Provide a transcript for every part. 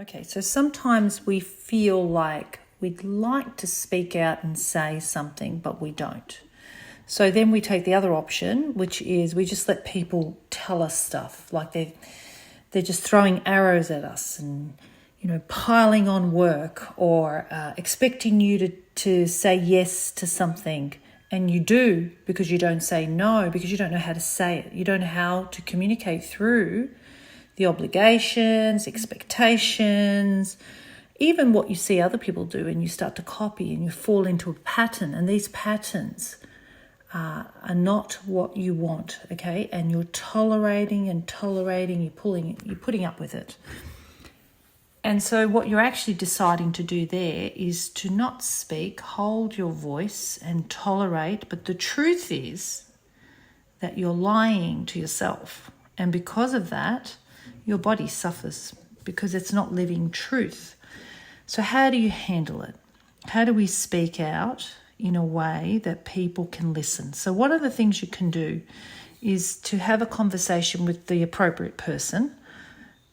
Okay, so sometimes we feel like we'd like to speak out and say something, but we don't. So then we take the other option, which is we just let people tell us stuff, like they're just throwing arrows at us and, piling on work or expecting you to say yes to something. And you do because you don't say no, because you don't know how to say it. You don't know how to communicate through the obligations, expectations, even what you see other people do, and you start to copy and you fall into a pattern. And these patterns are not what you want, okay? And you're tolerating, you're putting up with it. And so what you're actually deciding to do there is to not speak, hold your voice and tolerate. But the truth is that you're lying to yourself. And because of that, your body suffers because it's not living truth. So how do you handle it? How do we speak out in a way that people can listen? So one of the things you can do is to have a conversation with the appropriate person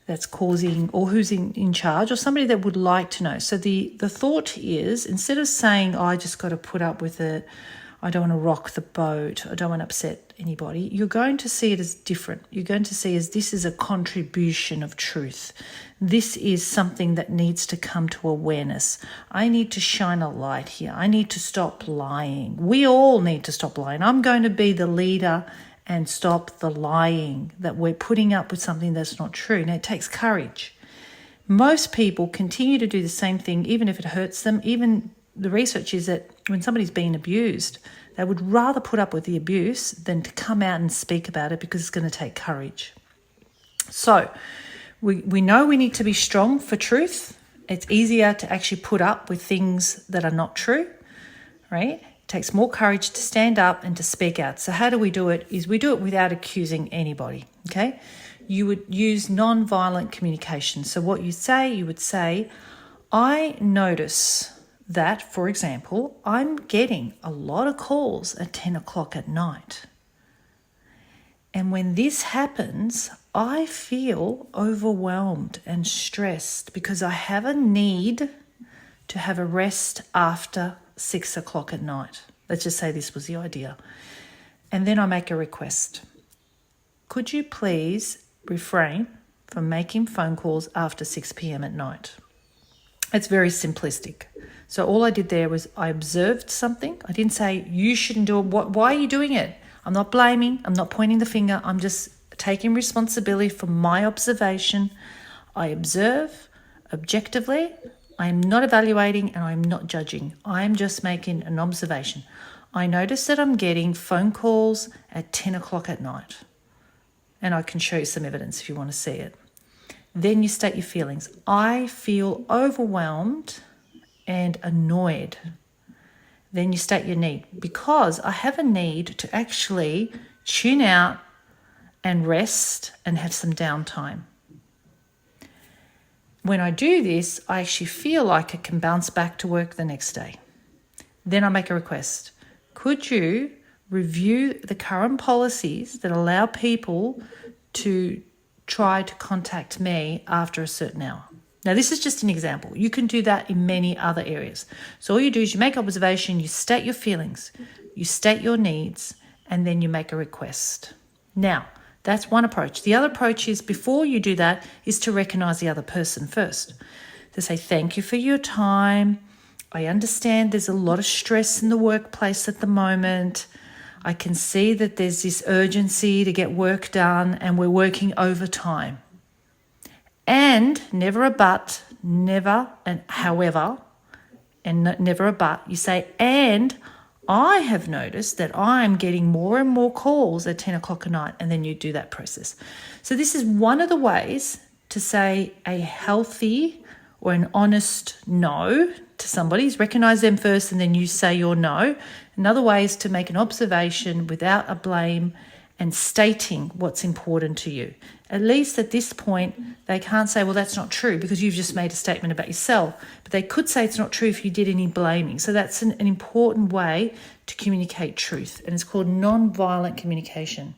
that's causing, or who's in charge, or somebody that would like to know. So the thought is, instead of saying, I just got to put up with it, I don't want to rock the boat, I don't want to upset anybody, you're going to see it as different. You're going to see as this is a contribution of truth. This is something that needs to come to awareness. I need to shine a light here. I need to stop lying. We all need to stop lying. I'm going to be the leader and stop the lying that we're putting up with something that's not true. Now, it takes courage. Most people continue to do the same thing, even if it hurts them. Even the research is that when somebody's being abused, they would rather put up with the abuse than to come out and speak about it, because it's going to take courage. So we know we need to be strong for truth. It's easier to actually put up with things that are not true, right? It takes more courage to stand up and to speak out. So how do we do it? Is we do it without accusing anybody, okay? You would use non-violent communication. So what you would say, I notice that, for example, I'm getting a lot of calls at 10 o'clock at night. And when this happens, I feel overwhelmed and stressed because I have a need to have a rest after 6 o'clock at night. Let's just say this was the idea. And then I make a request. Could you please refrain from making phone calls after 6 p.m. at night? It's very simplistic. So all I did there was I observed something. I didn't say, you shouldn't do it. Why are you doing it? I'm not blaming. I'm not pointing the finger. I'm just taking responsibility for my observation. I observe objectively. I am not evaluating and I am not judging. I am just making an observation. I notice that I'm getting phone calls at 10 o'clock at night. And I can show you some evidence if you want to see it. Then you state your feelings. I feel overwhelmed and annoyed. Then you state your need, because I have a need to actually tune out and rest and have some downtime. When I do this, I actually feel like I can bounce back to work the next day. Then I make a request. Could you review the current policies that allow people to try to contact me after a certain hour? Now, this is just an example. You can do that in many other areas. So all you do is you make observation, you state your feelings, you state your needs, and then you make a request. Now, that's one approach. The other approach is, before you do that, is to recognize the other person first. To say, thank you for your time. I understand there's a lot of stress in the workplace at the moment. I can see that there's this urgency to get work done and we're working overtime. And never a but, never and however, and never a but. You say, and I have noticed that I'm getting more and more calls at 10 o'clock at night, and then you do that process. So this is one of the ways to say a healthy or an honest no to somebody, is recognize them first and then you say your no. Another way is to make an observation without a blame and stating what's important to you. At least at this point, they can't say, well, that's not true, because you've just made a statement about yourself. But they could say it's not true if you did any blaming. So that's an important way to communicate truth, and it's called non-violent communication.